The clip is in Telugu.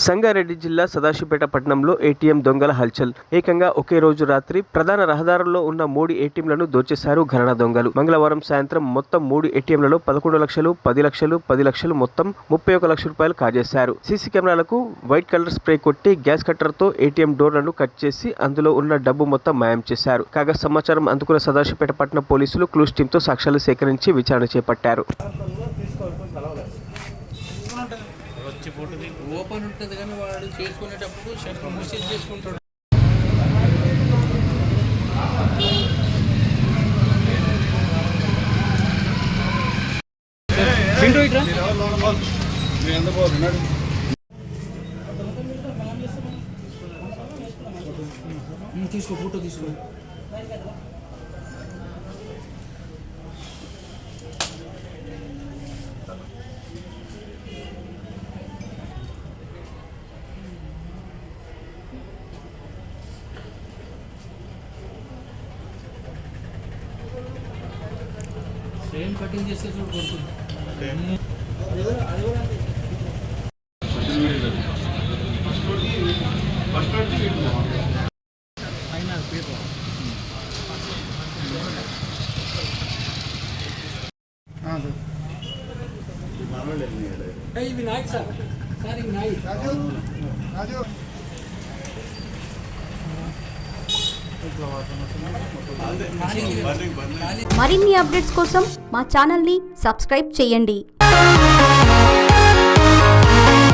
సంగారెడ్డి జిల్లా సదాశివపేట పట్టణంలో ఏటీఎం దొంగల హల్చల్. ఏకంగా ఒకే రోజు రాత్రి ప్రధాన రహదారుల్లో ఉన్న 3 ఏటీఎంలను దోచేశారు ఘరాన దొంగలు. మంగళవారం సాయంత్రం మొత్తం 3 ఏటీఎంలలో 11 లక్షలు, 10 లక్షలు, 10 లక్షలు మొత్తం 31 లక్షల రూపాయలు కాజేశారు. సీసీ కెమెరాలకు వైట్ కలర్ స్ప్రే కొట్టి గ్యాస్ కట్టర్తో ఏటీఎం డోర్లను కట్ చేసి అందులో ఉన్న డబ్బు మొత్తం మాయం చేశారు. కాగా సమాచారం అందుకున్న సదాశివపేట పట్టణ పోలీసులు క్లూస్ టీంతో సాక్ష్యాలు సేకరించి విచారణ చేపట్టారు. ఓపెన్ ఉంటుంది కానీ వాడు చేసుకునేటప్పుడు షట్టర్ మూసేసి చేసుకుంటాడు. తీసుకో ఫోటో తీసుకో. సేమ్ కటింగ్ చేస్తే చూడు కొడుతుంది. వినాయక్ సార్ సార్ వినాయక్ మరిన్ని అప్డేట్స్ కోసం మా ఛానల్ని సబ్స్క్రైబ్ చేయండి.